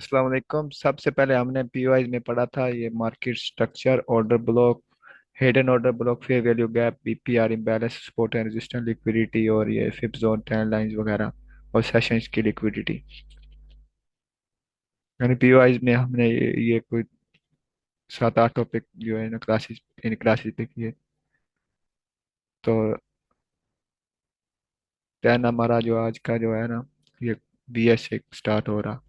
अस्सलाम वालेकुम। सबसे पहले हमने पीओआई में पढ़ा था ये market structure, order block, hidden order block, fair value gap, BPR imbalance, support and resistance, liquidity और ये फिफ्थ जोन, ट्रेंड लाइंस वगैरह और सेशंस की लिक्विडिटी। यानी पीओआई में हमने ये कोई 7-8 टॉपिक जो है ना क्लासेस इन क्लासेस पे किए। तो टेन हमारा जो आज का जो है ना ये बीएस से स्टार्ट हो रहा।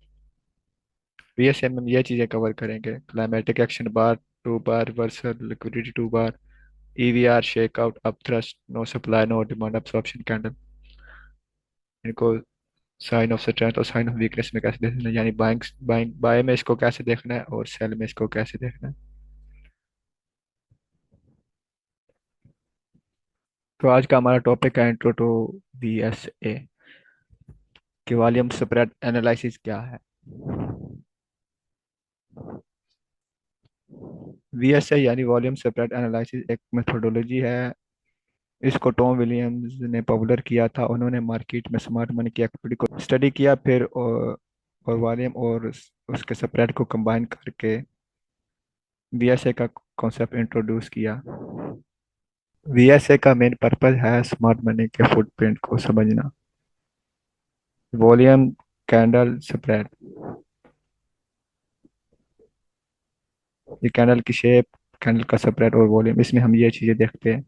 बीएसए में हम ये चीज़ें कवर करेंगे: climactic action bar, 2 bar reversal, liquidity 2 bar, EVR, shakeout, upthrust, no supply no demand, absorption candle. इनको साइन ऑफ स्ट्रेंथ और साइन ऑफ वीकनेस में कैसे देखना है, यानी बाइंग बाइंग बाय में इसको कैसे देखना है और सेल में इसको कैसे देखना है। तो आज का हमारा टॉपिक है इंट्रो टू बीएसए कि वॉल्यूम स्प्रेड एनालिसिस क्या है। बीएसए यानी वॉल्यूम स्प्रेड एनालिसिस एक मेथोडोलॉजी है। इसको टॉम विलियम्स ने पॉपुलर किया था। उन्होंने मार्केट में स्मार्ट मनी की एक्टिविटी को स्टडी किया, फिर और वॉल्यूम और उसके स्प्रेड को कंबाइन करके बीएसए का कॉन्सेप्ट इंट्रोड्यूस किया। बीएसए का मेन पर्पस है स्मार्ट मनी के फुटप्रिंट को समझना। वॉल्यूम, कैंडल, स्प्रेड, ये कैंडल की शेप, कैंडल का स्प्रेड और वॉल्यूम, इसमें हम ये चीजें देखते हैं।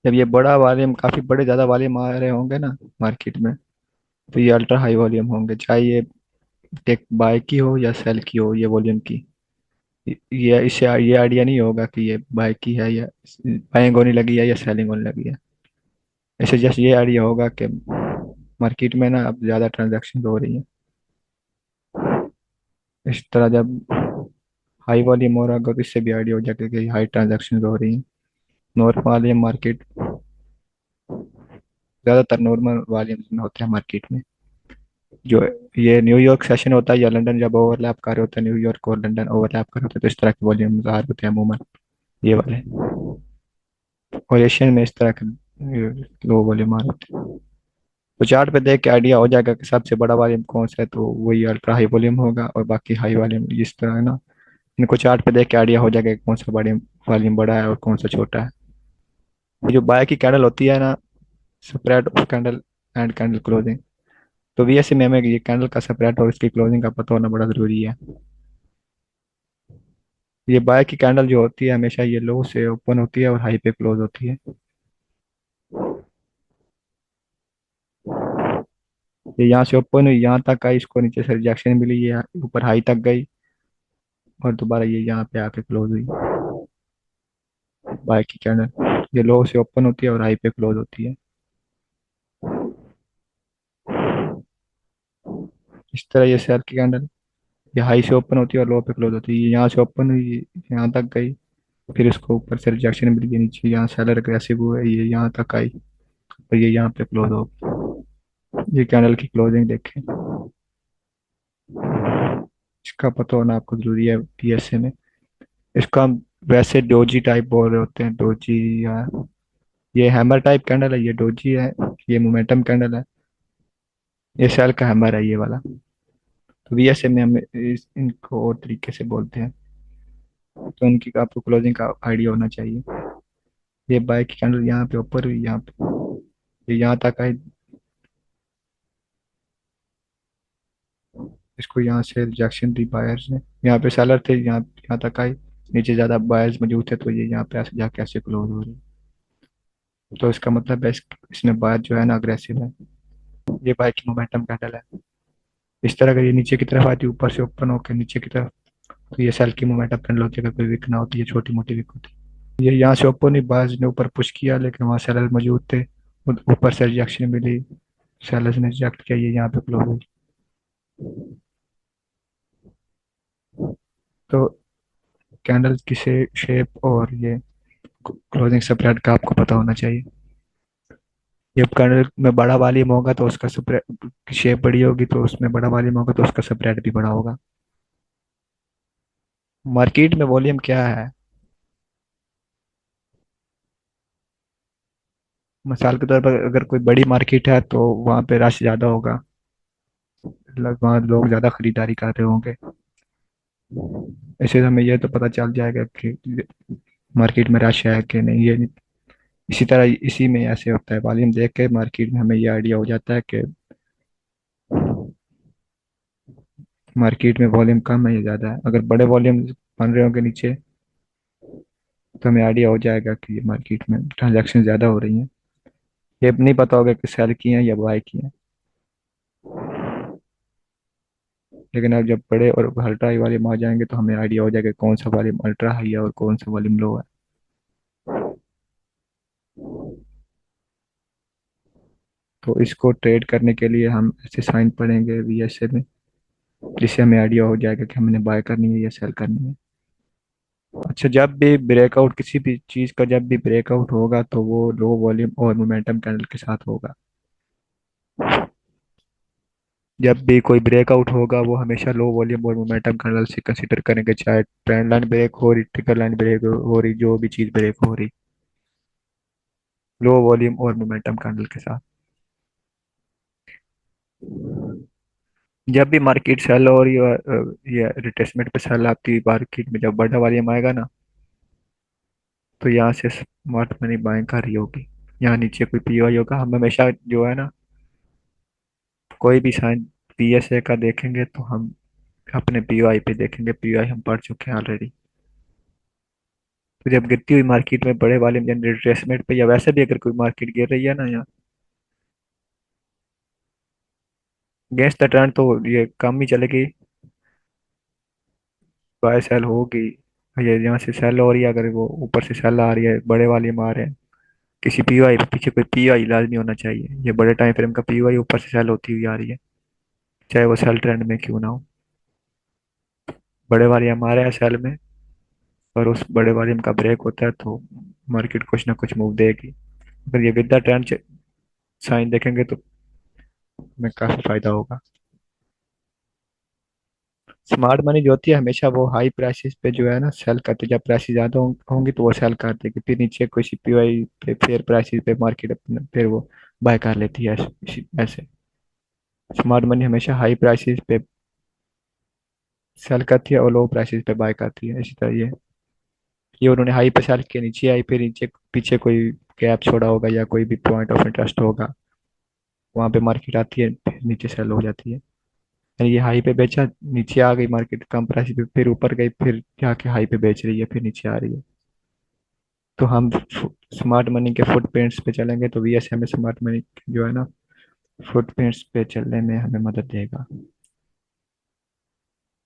जब ये बड़ा वॉल्यूम, काफी बड़े ज्यादा वॉल्यूम आ रहे होंगे ना मार्केट में, तो ये अल्ट्रा हाई वॉल्यूम होंगे, चाहे ये टेक बाय की हो या सेल की हो। ये वॉल्यूम की ये इससे ये आइडिया नहीं होगा कि ये बाय की है या बाइंग होने लगी है या सेलिंग होने लगी है। इससे जस्ट ये आइडिया होगा कि मार्केट में ना अब ज़्यादा ट्रांजैक्शन हो रही है। इस तरह जब हाई वॉल्यूम हो रहा होगा तो इससे भी आइडिया हो जाएगा कि हाई ट्रांजैक्शन हो रही है। नॉर्मल वॉल्यूम मार्केट, ज़्यादातर नॉर्मल वॉल्यूम में होते हैं मार्केट में। जो ये न्यूयॉर्क सेशन होता है या लंदन जब ओवरलैप कर रहे होते हैं, न्यूयॉर्क और लंदन ओवरलैप कर रहे होते हैं, तो इस तरह के वॉल्यूम ज़ाहिर होते हैं अमूमन, ये वाले। और एशियन में इस तरह के लो वॉल्यूम आ रहे होते हैं। तो चार्ट पे देख के आइडिया हो जाएगा कि सबसे बड़ा वॉल्यूम कौन सा है, तो वही अल्ट्रा हाई वॉल्यूम होगा और बाकी हाई वॉल्यूम इस तरह है ना। इनको चार्ट पे देख के आइडिया हो जाएगा कि कौन सा वॉल्यूम वॉल्यूम बड़ा है और कौन सा छोटा है। ये जो बाय की कैंडल होती है ना, spread of candle and candle closing, तो वीएसए में हमें ये कैंडल का स्प्रेड और इसकी क्लोजिंग का पता होना बड़ा जरूरी है। ये बाय की कैंडल जो होती है हमेशा ये लो से ओपन होती है और हाई पे क्लोज होती है। ये यहाँ से ओपन हुई, यहाँ तक आई, इसको नीचे से रिजेक्शन मिली, ये ऊपर हाई तक गई और दोबारा ये यहाँ पे आके क्लोज हुई। बाय की कैंडल ये लो से ओपन होती है और हाई पे क्लोज होती है। इस तरह ये सेल की कैंडल, ये हाई से ओपन होती है और लो पे क्लोज होती है। ये यहाँ से ओपन हुई, यहाँ तक गई, फिर इसको ऊपर से रिजेक्शन मिल गई नीचे, यहाँ सेलर अग्रेसिव हुए, ये यहाँ तक आई और ये यहाँ पे क्लोज हो गई। ये कैंडल की क्लोजिंग देखें, इसका पता होना आपको जरूरी है पीएसए में। इसको हम वैसे डोजी टाइप बोल रहे होते हैं, डोजी या ये हैमर टाइप कैंडल है, ये डोजी है। ये मोमेंटम कैंडल है, ये सेल का हैमर है ये वाला। तो वीएसए में हम इनको और तरीके से बोलते हैं। तो इनकी आपको क्लोजिंग का आइडिया होना चाहिए। ये बाय की कैंडल यहाँ पे ऊपर हुई, यहाँ पे ये यहाँ तक आई, इसको यहाँ से रिजेक्शन दी बायर्स ने, यहाँ पे सेलर थे, यहाँ तक आई, नीचे ज्यादा बायर्स मौजूद थे, तो ये यहाँ पे ऐसे जाके ऐसे क्लोज हो रही। तो इसका मतलब है इसमें बायर जो है ना अग्रेसिव है। ये बाय की मोमेंटम कैंडल है। इस तरह अगर ये नीचे की तरफ आती है, ऊपर से ओपन होकर नीचे की तरफ, तो ये सेल की मोमेंटम कैंडल होती है। अगर कोई वीक ना होती है, छोटी मोटी वीक होती है। ये यहाँ से ओपन ही, बायर्स ने ऊपर पुश किया लेकिन वहाँ सेलर मौजूद थे, ऊपर से रिजेक्शन मिली, सेलर्स ने रिजेक्ट किया, ये यहाँ पे क्लोज हुई। तो कैंडल की शेप और ये क्लोजिंग स्प्रेड का आपको पता होना चाहिए। जब कैंडल में बड़ा वॉल्यूम होगा तो उसका स्प्रेड की शेप बड़ी होगी, तो उसमें बड़ा वॉल्यूम होगा तो उसका स्प्रेड भी बड़ा होगा। मार्केट में वॉल्यूम क्या है? मिसाल के तौर पर अगर कोई बड़ी मार्केट है तो वहाँ पे रश ज़्यादा होगा, वहाँ लोग ज़्यादा खरीदारी कर रहे होंगे। ऐसे हमें ये तो पता चल जाएगा कि मार्केट में रश है कि नहीं। ये इसी तरह इसी में ऐसे होता है, वॉल्यूम देख के मार्केट में हमें ये आइडिया हो जाता है कि मार्केट में वॉल्यूम कम है या ज़्यादा है। अगर बड़े वॉल्यूम बन रहे होंगे नीचे तो हमें आइडिया हो जाएगा कि मार्केट में ट्रांजैक्शन ज़्यादा हो रही हैं। ये नहीं पता होगा कि सेल की हैं या बाय की हैं। लेकिन अब जब बड़े और अल्ट्रा हाई वाले में आ जाएंगे तो हमें आइडिया हो जाएगा कौन सा वॉल्यूम अल्ट्रा हाई है और कौन सा वॉल्यूम लो है। तो इसको ट्रेड करने के लिए हम ऐसे साइन पढ़ेंगे वीएसए में, जिससे हमें आइडिया हो जाएगा कि हमने बाय करनी है या सेल करनी है। अच्छा, जब भी ब्रेकआउट किसी भी चीज़ का जब भी ब्रेकआउट होगा तो वो लो वॉल्यूम और मोमेंटम कैंडल के साथ होगा। जब भी कोई ब्रेकआउट होगा वो हमेशा लो वॉल्यूम और मोमेंटम कैंडल से कंसीडर करेंगे, चाहे ट्रेंड लाइन ब्रेक हो रही, ट्रिकल लाइन ब्रेक हो रही, जो भी चीज़ ब्रेक हो रही, लो वॉल्यूम और मोमेंटम कैंडल के साथ। जब भी मार्केट सेल हो रही है या रिट्रेसमेंट पे सेल आती है मार्केट में, जब बड़ा वॉल्यूम आएगा ना तो यहाँ से स्मार्ट मनी बाइंग कर रही होगी। यहाँ नीचे कोई पीओआई होगा, हम हमेशा जो है ना कोई भी साइन पीएसए का देखेंगे तो हम अपने पीओआई पे देखेंगे, पीओआई हम पढ़ चुके हैं ऑलरेडी। तो जब गिरती हुई मार्केट में बड़े वाले यानी रिट्रेसमेंट पे या वैसे भी अगर कोई मार्केट गिर रही है ना यहाँ अगेंस्ट द ट्रेंड, तो ये कम ही चलेगी, बाय सेल होगी। ये यहाँ से सेल हो रही है, अगर वो ऊपर से सेल आ रही है, बड़े वाले में आ रहे हैं, किसी पीओआई पीछे कोई पीओआई लाजमी होना चाहिए। ये बड़े टाइम फ्रेम का पीओआई ऊपर से सेल होती हुई आ रही है, चाहे वो सेल ट्रेंड में क्यों ना हो। बड़े वाले हमारे हैं सेल में, और उस बड़े वॉल्यूम का ब्रेक होता है तो मार्केट कुछ ना कुछ मूव देगी। अगर ये विद द ट्रेंड साइन देखेंगे तो हमें काफी फायदा होगा। स्मार्ट मनी जो होती है हमेशा वो हाई प्राइसेस पे जो है ना सेल करती है, जब प्राइसेस ज्यादा होंगी तो वो सेल कर देगी, फिर नीचे कोई सीपीआई पे फेयर प्राइसेस पे मार्केट फिर वो बाय कर लेती है ऐसे। स्मार्ट मनी हमेशा हाई प्राइसेस पे सेल करती है और लो प्राइसेस पे बाय करती है, इसी तरह ये उन्होंने हाई पे सेल किया, नीचे आई, फिर नीचे पीछे कोई गैप छोड़ा होगा या कोई भी पॉइंट ऑफ इंटरेस्ट होगा, वहां पे मार्केट आती है फिर नीचे सेल हो जाती है। यानी ये हाई पे बेचा, नीचे आ गई मार्केट कम प्राइस पे, फिर ऊपर गई, फिर जाके हाई पे बेच रही है, फिर नीचे आ रही है। तो हम स्मार्ट मनी के फुट प्रिंट्स पे चलेंगे तो वीएस हमें स्मार्ट मनी जो है ना फुट प्रिंट्स पे चलने में हमें मदद देगा।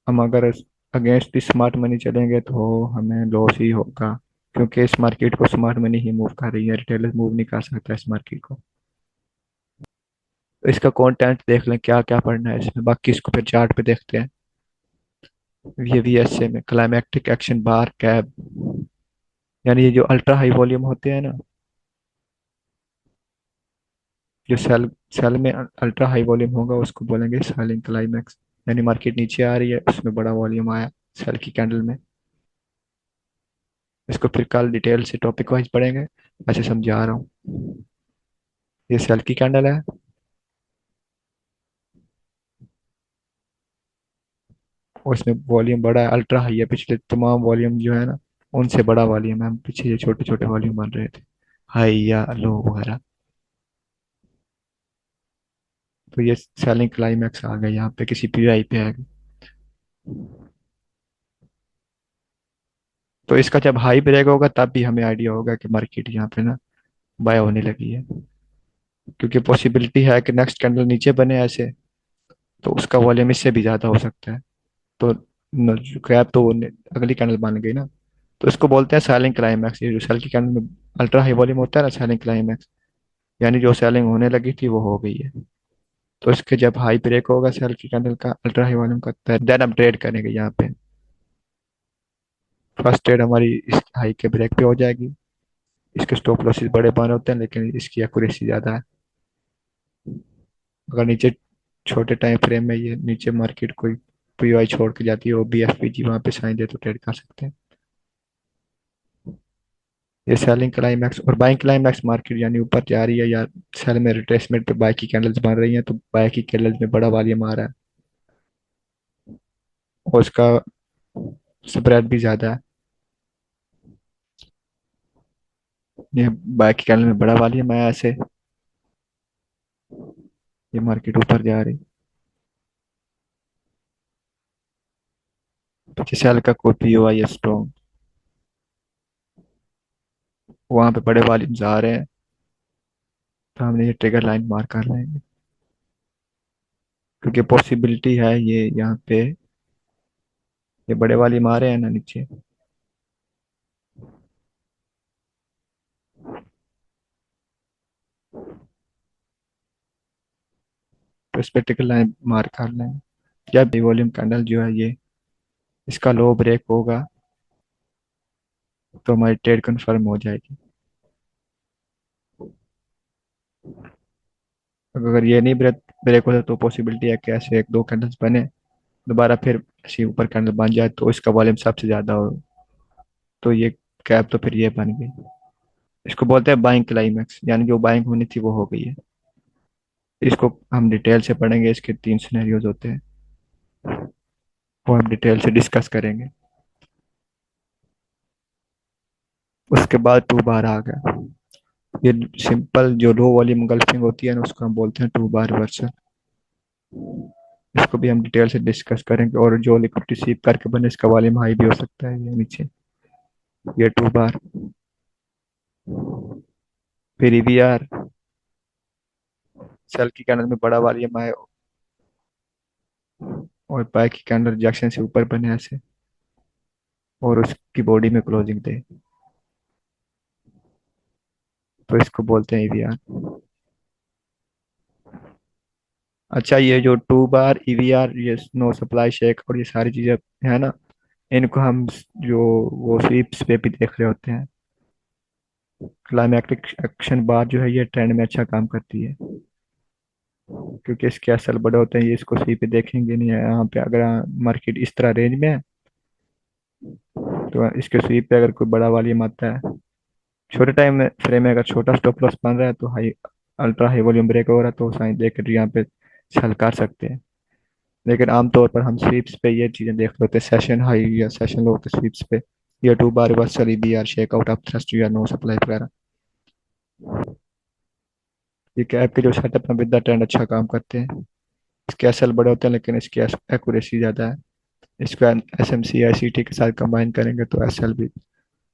हम अगर अगेंस्ट दी स्मार्ट मनी चलेंगे तो हमें लॉस ही होगा, क्योंकि इस मार्केट को स्मार्ट मनी ही मूव कर रही है, रिटेलर मूव नहीं कर सकता इस मार्केट को। तो इसका कंटेंट देख लें क्या क्या पढ़ना है इसमें, बाकी इसको फिर चार्ट पे देखते हैं। ये वीएसए में क्लाइमैक्टिक एक्शन बार कैप, यानी ये जो अल्ट्रा हाई वॉल्यूम होते हैं ना, जो सेल सेल में अल्ट्रा हाई वॉल्यूम होगा उसको बोलेंगे सेलिंग क्लाइमैक्स। यानी मार्केट नीचे आ रही है, उसमें बड़ा वॉल्यूम आया सेल की कैंडल में। इसको फिर कल डिटेल से टॉपिक वाइज पढ़ेंगे, ऐसे समझा रहा हूँ। ये सेल की कैंडल है और इसमें वॉल्यूम बड़ा है, अल्ट्रा हाई है, पिछले तमाम वॉल्यूम जो है ना उनसे बड़ा वॉल्यूम है, पीछे ये छोटे छोटे वॉल्यूम बन रहे थे, हाई या लो वगैरह। तो ये सेलिंग क्लाइमैक्स आ गया यहाँ पे, किसी पीआई पे आ गई। तो इसका जब हाई ब्रेक होगा तब भी हमें आइडिया होगा कि मार्केट यहाँ पे ना बाय होने लगी है, क्योंकि पॉसिबिलिटी है कि नेक्स्ट कैंडल नीचे बने ऐसे, तो उसका वॉल्यूम इससे भी ज्यादा हो सकता है। तो गैप तो अगली कैंडल बन गई ना, तो इसको बोलते हैं सेलिंग क्लाइमैक्स। ये जो सेल की कैंडल में अल्ट्रा हाई वॉल्यूम होता है ना, सेलिंग क्लाइमैक्स, यानी जो सेलिंग होने लगी थी वो हो गई है। तो इसके जब हाई ब्रेक होगा सेल की कैंडल का अल्ट्रा हाई वॉल्यूम का, देन हम ट्रेड करेंगे यहाँ पे। फर्स्ट ट्रेड हमारी इस हाई के ब्रेक पे हो जाएगी। इसके स्टॉप लॉसेस बड़े बने होते हैं लेकिन इसकी एक्यूरेसी ज्यादा है। अगर नीचे छोटे टाइम फ्रेम में ये नीचे मार्केट कोई पीवाई छोड़ के जाती है, वो बी एफ पी जी वहाँ पे साइन दे तो ट्रेड कर सकते हैं। ये सेलिंग क्लाइमैक्स और बाइंग क्लाइमैक्स, मार्केट यानी ऊपर जा रही है या सेल में रिट्रेसमेंट पे बाय की कैंडल्स बन रही हैं, तो बाय की कैंडल्स में बड़ा वॉल्यूम आ रहा है और उसका स्प्रेड भी ज्यादा है। ये बाय की कैंडल में बड़ा वॉल्यूम आया ऐसे, ये मार्केट ऊपर जा रही। पीछे सेल का कोई पी हुआ है स्ट्रॉन्ग, वहां पे बड़े वॉल्यूम्स आ रहे हैं, तो हमने ये ट्रिगर लाइन मार कर लेंगे क्योंकि पॉसिबिलिटी है ये यहाँ पे, ये बड़े वॉल्यूम आ रहे हैं ना नीचे, तो इस पे ट्रिगर लाइन मार कर लेंगे। जब ये वॉल्यूम कैंडल जो है ये इसका लो ब्रेक होगा तो हमारी ट्रेड कंफर्म हो जाएगी। अगर ये नहीं ब्रेक ब्रेक होता तो पॉसिबिलिटी है कि ऐसे एक दो कैंडल्स बने, दोबारा फिर ऐसे ऊपर कैंडल बन जाए तो इसका वॉल्यूम सबसे ज्यादा हो, तो ये कैप तो फिर ये बन गई। इसको बोलते हैं बाइंग क्लाइमैक्स, यानी जो बाइंग होनी थी वो हो गई है। इसको हम डिटेल से पढ़ेंगे, इसके 3 सिनेरियोज होते हैं, वो हम डिटेल से डिस्कस करेंगे। उसके बाद टू बार आ गया, ये सिंपल जो लो वॉल्यूम गल्फिंग होती है ना उसको हम बोलते हैं टू बार रिवर्सल। इसको भी हम डिटेल से डिस्कस करेंगे, और जो लिक्विडिटी सीप करके बने इसका वॉल्यूम हाई भी हो सकता है, ये नीचे, ये टू बार। फिर ईवीआर, सेल की कैंडल में बड़ा वॉल्यूम आए और बाय की कैंडल रिजेक्शन से ऊपर बने ऐसे, और उसकी बॉडी में क्लोजिंग दे, तो इसको बोलते हैं ईवीआर। अच्छा, ये जो टू बार ईवीआर, ये नो सप्लाई शेक और ये सारी चीजें है ना, इनको हम जो वो स्वीप्स पे भी देख रहे होते हैं। क्लाइमैक्टिक एक्शन बार जो है ये ट्रेंड में अच्छा काम करती है क्योंकि इसके एसएल बड़े होते हैं, ये इसको स्वीप पे देखेंगे नहीं है। यहाँ पे अगर मार्केट इस तरह रेंज में है तो इसके स्वीप पे अगर कोई बड़ा वॉल्यूम आता है, छोटे टाइम में फ्रेम में अगर छोटा स्टॉप लॉस बन रहा है, तो high ultra high volume break हो रहा है, तो साइन देकर यहाँ पे सेल कर सकते हैं। लेकिन आमतौर पर हम स्वीप्स पे ये चीजें देख लेते हैं, सेशन हाई या सेशन लो के स्वीप्स पे, या two bar reversal, EBR, shakeout, up thrust या नो सप्लाई वगैरह। ये कैप के जो सेटअप में विद द ट्रेंड अच्छा काम करते हैं। इसके एसएल बड़े होते हैं लेकिन इसकी एक्यूरेसी ज्यादा है। इसको एस एम सी आई सी टी के साथ कंबाइन करेंगे तो एसएल भी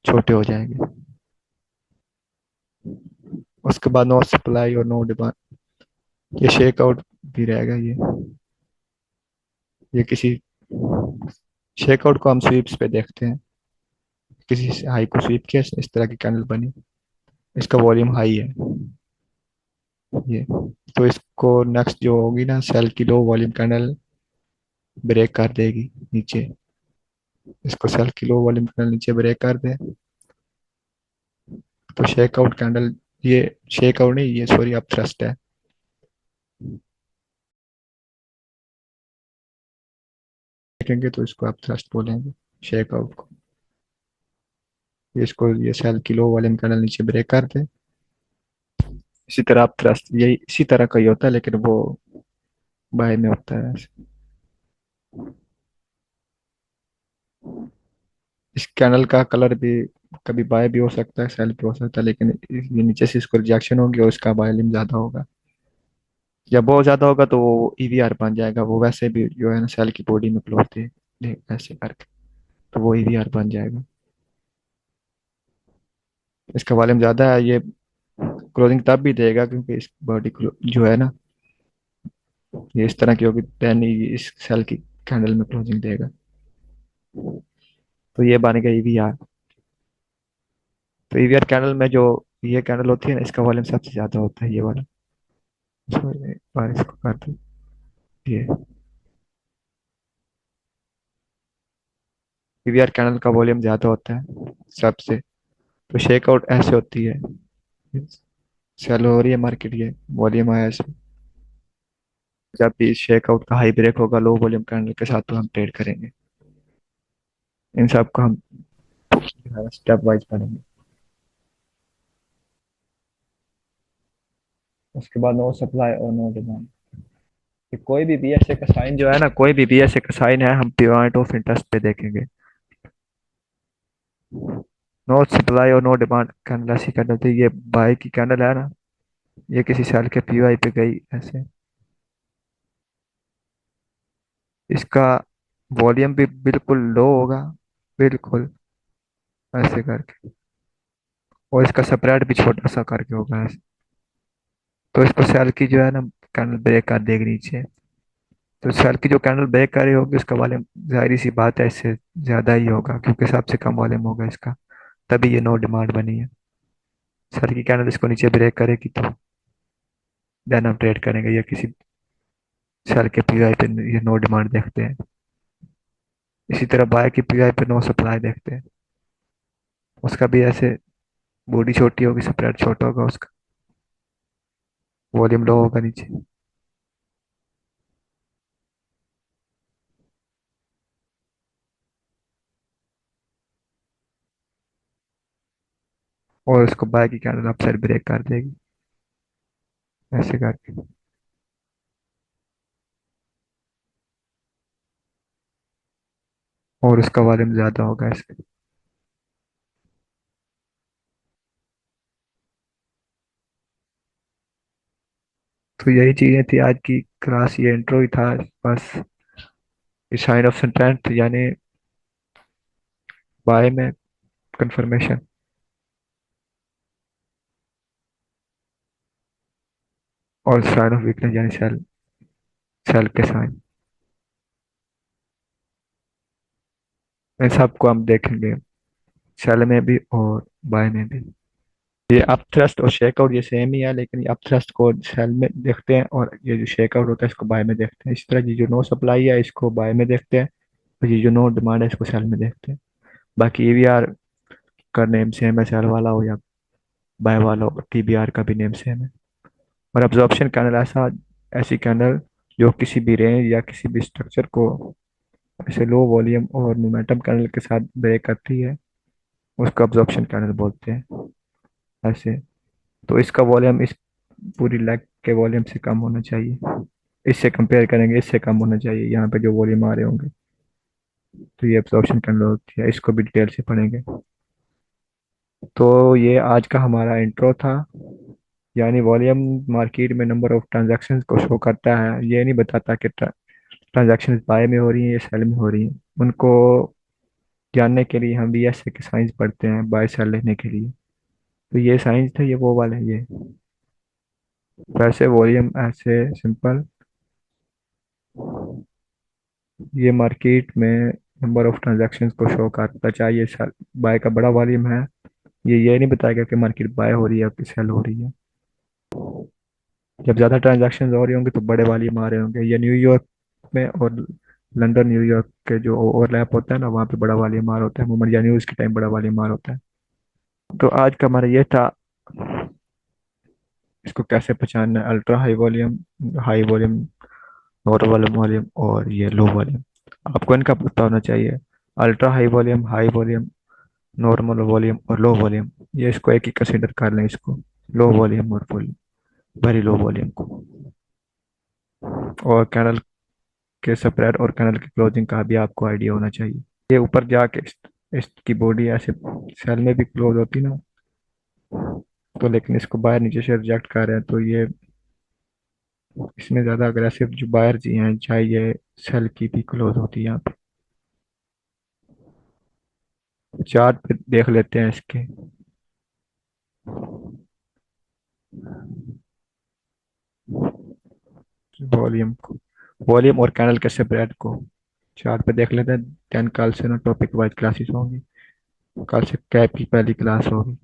छोटे हो जाएंगे। उसके बाद नो सप्लाई और नो डिमांड, ये शेकआउट भी रहेगा। ये किसी शेकआउट को हम स्वीप्स पे देखते हैं, किसी से हाई को स्वीप किया, इस तरह की कैंडल बनी, इसका वॉल्यूम हाई है ये, तो इसको नेक्स्ट जो होगी ना सेल की लो वॉल्यूम कैंडल ब्रेक कर देगी नीचे, इसको सेल की लो वॉल्यूम कैंडल नीचे ब्रेक कर दे तो शेकआउट कैंडल, ये शेकआउट नहीं, ये सॉरी अब थ्रस्ट है, देखेंगे तो इसको आप थ्रस्ट बोलेंगे शेकआउट को। इसको ये सेल की लो वॉल्यूम कैंडल नीचे ब्रेक कर दे, इसी तरह आप थ्रस्ट, यही इसी तरह का ही होता है लेकिन वो बाय में होता है। इस कैनल का कलर भी कभी बाय भी हो सकता है, सेल भी हो सकता है, लेकिन ये नीचे से इसको रिजेक्शन होगी और इसका बायलिम ज्यादा होगा। जब बहुत ज्यादा होगा तो वो ईवीआर बन जाएगा, वो वैसे भी जो है ना सेल की बॉडी में क्लोज थे ऐसे करके, तो वो ईवीआर बन जाएगा। इसका वॉल्यूम ज्यादा है, ये क्लोजिंग तब भी देगा क्योंकि इस बॉडी जो है ना ये इस तरह की होगी, देन ये इस सेल की कैंडल में क्लोजिंग देगा, तो ये बन गया ईवीआर। तो ईवीआर कैंडल में जो ये कैंडल होती है ना, इसका वॉल्यूम सबसे ज्यादा होता है, ये वाला। एक बार इसको कर दो, ये पीवीआर कैनल का वॉल्यूम ज्यादा होता है सबसे, तो शेकआउट ऐसे होती है, सेल हो रही है मार्केट, ये वॉल्यूम आया ऐसे। जब भी शेकआउट का हाई ब्रेक होगा लो वॉल्यूम कैंडल के साथ तो हम ट्रेड करेंगे। इन सब को हम स्टेप वाइज पढ़ेंगे। उसके बाद नो सप्लाई और नो डिमांड। कि कोई भी बीएसए का साइन जो है ना, कोई भी बीएसए का साइन है, हम पॉइंट ऑफ इंटरेस्ट पे देखेंगे। नो सप्लाई और नो डिमांड कैंडल ऐसी कैंडल थी, ये बाय की कैंडल है ना, ये किसी सेल के पीवाई पे गई ऐसे। इसका वॉल्यूम भी बिल्कुल लो होगा, बिल्कुल ऐसे करके। और इसका स्प्रेड भी छोटा सा करके होगा ऐसे। तो इसको सेल की जो है ना, कैंडल ब्रेक कर देगी नीचे। तो सेल की जो कैंडल ब्रेक कर रही होगी उसका वॉल्यूम, जाहिर सी बात है, इससे ज्यादा ही होगा क्योंकि सबसे कम वॉल्यूम होगा इसका। तभी ये नो डिमांड बनी है। सेल की कैंडल इसको नीचे ब्रेक करेगी तो देन हम ट्रेड करेंगे, या किसी सेल के पीआई पे ये नो डिमांड देखते हैं। इसी तरह बाय की पीआई पे नो सप्लाई देखते हैं। उसका भी ऐसे, बॉडी छोटी होगी, स्प्रेड छोटा होगा उसका, वॉल्यूम लो होगा नीचे। और उसको बाय की कैंडल अप साइड ब्रेक कर देगी ऐसे करके। और उसका वॉल्यूम ज्यादा होगा ऐसे। तो यही चीजें थी आज की क्लास, ये इंट्रो ही था बस। साइन ऑफ स्ट्रेंथ यानी बाय में कंफर्मेशन, और साइन ऑफ वीकनेस यानी सेल, सेल के साइन। इन सबको हम देखेंगे, सेल में भी और बाय में भी। ये अप थ्रस्ट और शेकआउट ये सेम ही है, लेकिन ये अप थ्रस्ट को सेल में देखते हैं और ये जो शेकआउट होता है इसको बाय में देखते हैं। इस तरह ये जो नो सप्लाई है इसको बाय में देखते हैं, और ये जो नो डिमांड है इसको सेल में देखते हैं। बाकी ईवीआर का नेम सेम है, सेल वाला हो या बाय वाला हो, टीबीआर का भी नेम सेम है। और अब्जॉर्प्शन कैंडल ऐसा, ऐसी कैंडल जो किसी भी रेंज या किसी भी स्ट्रक्चर को ऐसे लो वॉल्यूम और मोमेंटम कैंडल के साथ ब्रेक करती है, उसको अब्जॉर्प्शन कैंडल बोलते हैं ऐसे। तो इसका वॉल्यूम इस पूरी लेग के वॉल्यूम से कम होना चाहिए। इससे कंपेयर करेंगे, इससे कम होना चाहिए यहाँ पे जो वॉल्यूम आ रहे होंगे। तो ये एब्जॉर्प्शन कैंडल होती है, इसको भी डिटेल से पढ़ेंगे। तो ये आज का हमारा इंट्रो था। यानी वॉल्यूम मार्केट में नंबर ऑफ ट्रांजैक्शंस को शो करता है, ये नहीं बताता कि ट्रांजैक्शंस बाय में हो रही हैं या सेल में हो रही हैं। उनको जानने के लिए हम बीएसए के साइंस पढ़ते हैं, बाय सेल लेने के लिए। तो ये साइंस थे, ये वो वाले ये। वैसे वॉल्यूम ऐसे सिंपल, ये मार्केट में नंबर ऑफ ट्रांजैक्शंस को शो करता, चाहिए सेल बाय का बड़ा वॉल्यूम है, ये नहीं बताएगा कि मार्केट बाय हो रही है कि सेल हो रही है। जब ज़्यादा ट्रांजैक्शन हो रही होंगी तो बड़े वॉल्यूम आ रहे होंगे। ये न्यूयॉर्क में और लंदन न्यूयॉर्क के जो ओवरलैप होता है ना, वहाँ पे बड़ा वाली मार होता है मूवमेंट, या न्यूज़ के टाइम बड़ा वाली मार होता है। तो आज का हमारा ये था, इसको कैसे पहचानना है, ultra high volume, normal volume और ये लो वॉल्यूम। आपको इनका पता होना चाहिए, ultra high volume, normal volume और लो वॉल्यूम। ये इसको एक ही कंसिडर कर लें इसको, लो वॉल्यूम और वॉल्यूम, वेरी लो वॉल्यूम को। और कैनल के स्प्रेड और कैनल की क्लोजिंग का भी आपको आइडिया होना चाहिए। ये ऊपर जाके इसकी बॉडी ऐसे सेल में भी क्लोज होती ना, तो लेकिन इसको बाहर नीचे से रिजेक्ट कर रहे हैं, तो ये इसमें ज़्यादा अग्रेसिव जो बायर जी हैं, चाहे ये सेल की भी क्लोज होती है यहाँ पे। चार्ट पे देख लेते हैं इसके वॉल्यूम को, वॉल्यूम और कैनल के स्प्रेड को चार्ट पे देख लेते हैं। देन कल से ना टॉपिक वाइज क्लासेस होंगी, कल से कैप की पहली क्लास होगी,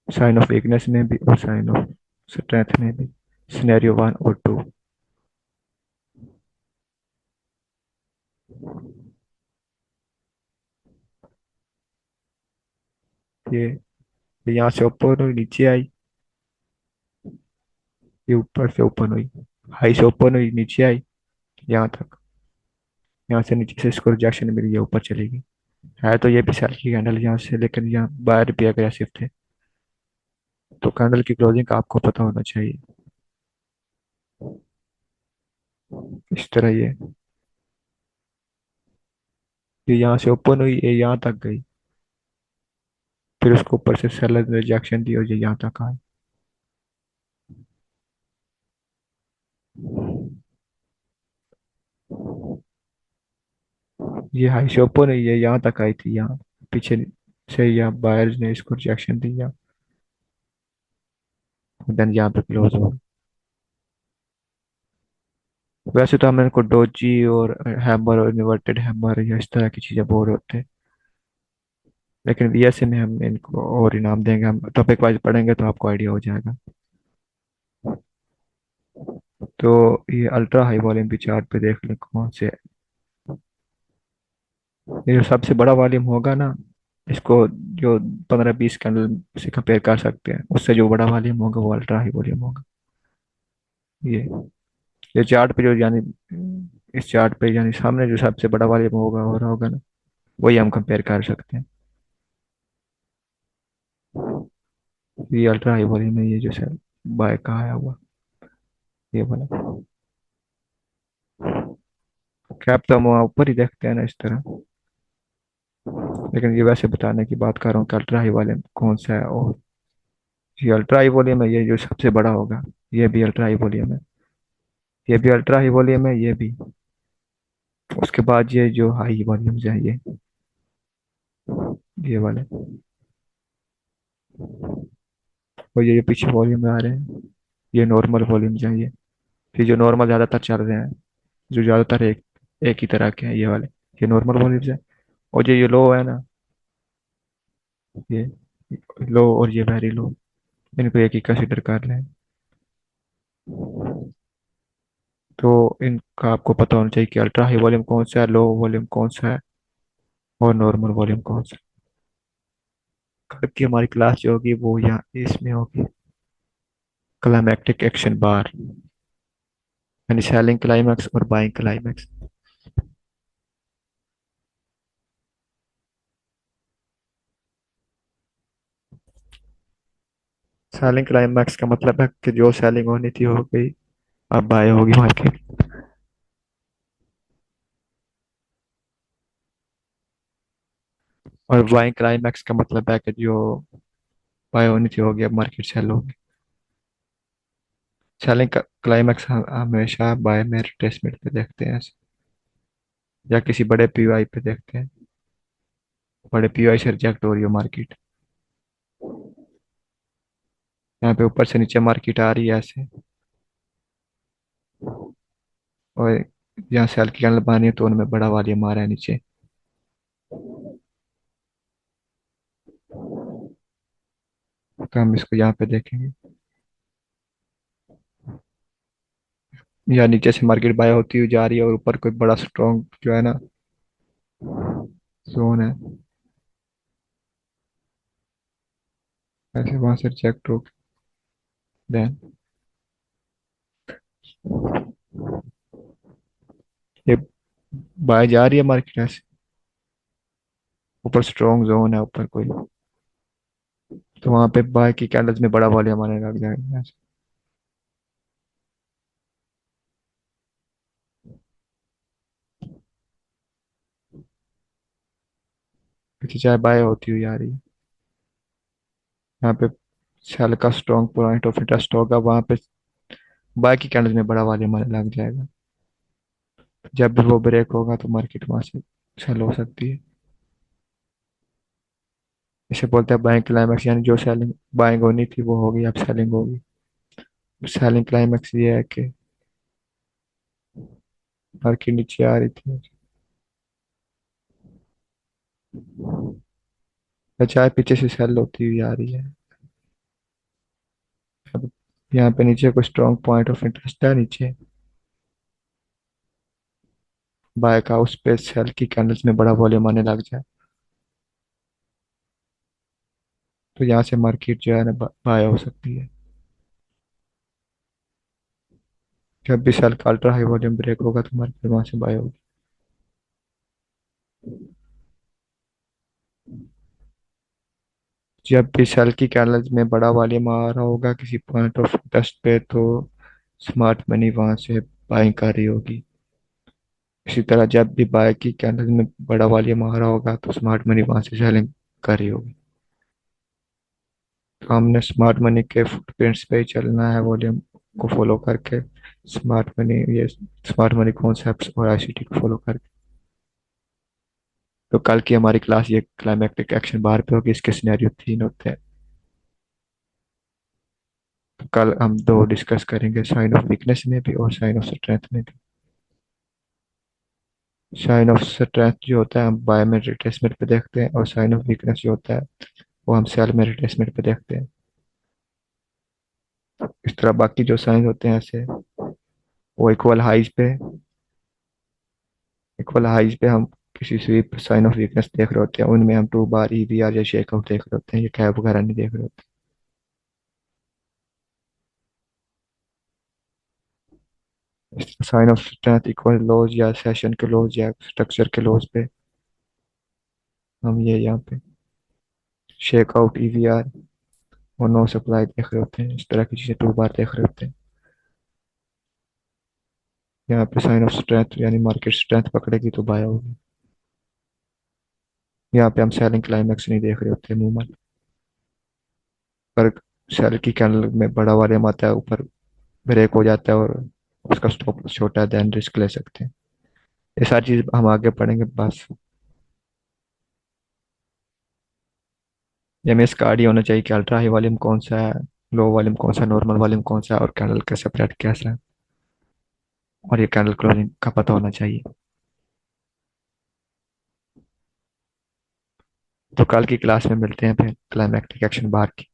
साइन ऑफ वीकनेस में भी और साइन ऑफ स्ट्रेंथ में भी, सिनेरियो 1 और 2। ये यहाँ से ऊपर हुई, नीचे आई, ये ऊपर से ओपन हुई, हाई से ओपन हुई, नीचे आई यहाँ तक, यहाँ से नीचे से इसको रिजेक्शन मिली, ये ऊपर चली गई। है तो ये भी सेल की कैंडल यहाँ से, लेकिन यहाँ बाहर भी अग्रेसिव थे। तो कैंडल की क्लोजिंग का आपको पता होना चाहिए। इस तरह ये यहाँ से ओपन हुई, ये यहाँ तक गई, फिर उसको ऊपर से सेलर ने रिजेक्शन दी और ये यहाँ तक आए। ये हाई से ओपन हुई, ये यहाँ तक आई थी, यहाँ पीछे से यहाँ बायर्स ने इसको रिजेक्शन दिया, देन यहाँ पे क्लोज हो। वैसे तो हम इनको डोजी और हैमर और इन्वर्टेड हैमर या इस तरह की चीजें बोल होते हैं, लेकिन बीएसए में हम इनको और इनाम देंगे, हम टॉपिक वाइज पढ़ेंगे तो आपको आइडिया हो जाएगा। तो ये अल्ट्रा हाई वॉल्यूम भी चार्ट पे देख लें कौन से, ये जो सबसे बड़ा वॉल्यूम होगा ना, इसको जो 15-20 कैंडल से कंपेयर कर सकते हैं, उससे जो बड़ा वॉल्यूम होगा वो अल्ट्रा हाई वॉल्यूम होगा। ये ये चार्ट पे जो यानी इस चार्ट पे यानी सामने जो सबसे बड़ा वॉल्यूम होगा हो रहा होगा ना, वही हम कंपेयर कर सकते हैं। ये अल्ट्रा हाई वॉल्यूम है, ये जो सर बाय का आया हुआ, ये वाला कैप तो हम वहाँ ऊपर ही देखते हैं ना इस तरह, लेकिन ये वैसे बताने की बात कर रहा हूँ कि अल्ट्रा हाई वॉल्यूम कौन सा है। और ये अल्ट्रा हाई वॉल्यूम है, ये जो सबसे बड़ा होगा, ये भी अल्ट्रा हाई वॉल्यूम है, ये भी अल्ट्रा हाई वॉल्यूम है, ये भी। उसके बाद ये जो हाई वॉल्यूम्स है, ये वाले, और ये पीछे वॉल्यूम में आ रहे हैं, ये नॉर्मल वॉल्यूम्स है, ये फिर जो नॉर्मल ज़्यादातर चल रहे हैं, जो ज़्यादातर एक एक ही तरह के हैं, ये वाले, ये नॉर्मल वॉल्यूम्स है। और जो ये लो है ना, ये लो और ये वेरी लो, इनको एक ही कंसिडर कर लें। तो इनका आपको पता होना चाहिए कि अल्ट्रा हाई वॉल्यूम कौन सा है, लो वॉल्यूम कौन सा है, और नॉर्मल वॉल्यूम कौन सा है। कल की हमारी क्लास जो होगी वो यहाँ इसमें होगी, क्लाइमैक्टिक एक्शन बार, यानी सेलिंग क्लाइमैक्स और बाइंग क्लाइमैक्स। सेलिंग क्लाइमैक्स का मतलब है कि जो सेलिंग होनी थी हो गई, अब बाय होगी मार्केट। और बाइंग क्लाइमैक्स का मतलब है कि जो बाय होनी थी होगी, अब मार्केट सेल होगी। सेलिंग क्लाइमैक्स हमेशा बाय में रिट्रेसमेंट पे देखते हैं, या किसी बड़े पीवाई पे देखते हैं, बड़े पीवाई से रिजेक्ट हो रही हो मार्केट, यहाँ पे ऊपर से नीचे मार्केट आ रही है ऐसे, और यहाँ सेल की कैंडल बनानी है तो उनमें बड़ा वॉल्यूम आ रहा है नीचे। तो हम इसको यहाँ पे देखेंगे, या नीचे से मार्केट बाय होती हुई जा रही है और ऊपर कोई बड़ा स्ट्रॉन्ग जो है ना जोन है, ऐसे वहां से रिजेक्ट हो, देन ये बाय जा रही है मार्केट ऐसे, ऊपर स्ट्रॉन्ग जोन है ऊपर कोई, तो वहां पे बाय की कैंडल्स में बड़ा वॉल्यूम आने लग जाएगा ऐसे। पीछे चाहे बाय होती हुई आ रही है, यहाँ पे सेल का स्ट्रॉन्ग पॉइंट ऑफ इंटरेस्ट होगा, वहां पे बाय की कैंडल्स में बड़ा वॉल्यूम आने लग जाएगा। जब भी वो ब्रेक होगा तो मार्केट वहां से सेल हो सकती है। इसे बोलते हैं बाइंग क्लाइमैक्स, यानी जो सेलिंग बाइंग होनी थी वो होगी, अब सेलिंग होगी। सेलिंग क्लाइमैक्स ये है कि मार्केट नीचे आ रही थी, या चाहे पीछे से सेल होती हुई आ रही है। अब यहाँ पे नीचे कोई स्ट्रॉन्ग पॉइंट ऑफ इंटरेस्ट है नीचे बाय का, उस पे सेल की कैंडल्स में बड़ा वॉल्यूम आने लग जाए, तो यहाँ से मार्केट जो है ना बाय हो सकती है। जब भी सेल का अल्ट्रा हाई वॉल्यूम ब्रेक होगा तो मार्केट वहां से बाय होगी। जब भी सेल की कैंडल्स में बड़ा वॉल्यूम आ रहा होगा किसी पॉइंट ऑफ इंटरेस्ट पे, तो स्मार्ट मनी वहां से बाइंग कर रही होगी। इसी तरह जब भी बाय की कैंडल्स में बड़ा वॉल्यूम आ रहा होगा तो स्मार्ट मनी वहां से सेलिंग कर रही होगी। तो हमने स्मार्ट मनी के फुटप्रिंट्स पे ही चलना है, वॉल्यूम को फॉलो करके। स्मार्ट मनी कॉन्सेप्ट्स और आईसीटी को फॉलो करके। तो कल की हमारी क्लास ये क्लाइमेक्टिक एक्शन बार पे होगी, इसके सिनेरियो 3 होते हैं। तो कल हम दो डिस्कस करेंगे, साइन ऑफ वीकनेस में भी और साइन ऑफ स्ट्रेंथ में भी। साइन ऑफ स्ट्रेंथ जो होता है हम बाय में रिट्रेसमेंट पे देखते हैं, और साइन ऑफ वीकनेस जो होता है वो हम सेल में रिट्रेसमेंट पे देखते हैं। इस तरह बाकी जो साइन होते हैं ऐसे, वो इक्वल हाइज पे हम किसी स्वीप साइन ऑफ वीकनेस देख रहे होते हैं, उनमें हम टू बार ईवीआर या शेकआउट देख रहे होते हैं, ये कैप वगैरह नहीं देख रहे होते। साइन ऑफ स्ट्रेंथ इक्वल लोज या सेशन के लोज या स्ट्रक्चर के लोज पे हम ये यहाँ पे शेकआउट ईवीआर और नो सप्लाई देख रहे होते हैं, इस तरह की चीजें टू बार देख रहे होते हैं। यहाँ पे साइन ऑफ स्ट्रेंथ यानी मार्केट स्ट्रेंथ पकड़ेगी तो बाय होगी। यहाँ पे हम सेलिंग क्लाइमैक्स नहीं देख रहे होते अमूमन, पर सेल की कैंडल में बड़ा वॉल्यूम आता है, ऊपर ब्रेक हो जाता है और उसका स्टॉप लॉस छोटा है, देन रिस्क ले सकते हैं। ये सारी चीज हम आगे पढ़ेंगे बस। ये में इसका आइडिया होना चाहिए कि अल्ट्रा हाई वॉल्यूम कौन सा है, लो वॉल्यूम कौन सा, नॉर्मल वॉल्यूम कौन सा है, और कैंडल का सेपरेट कैसा है, और ये कैंडल क्लोजिंग का पता होना चाहिए। तो कल की क्लास में मिलते हैं फिर क्लाइमैक्टिक एक्शन बार की।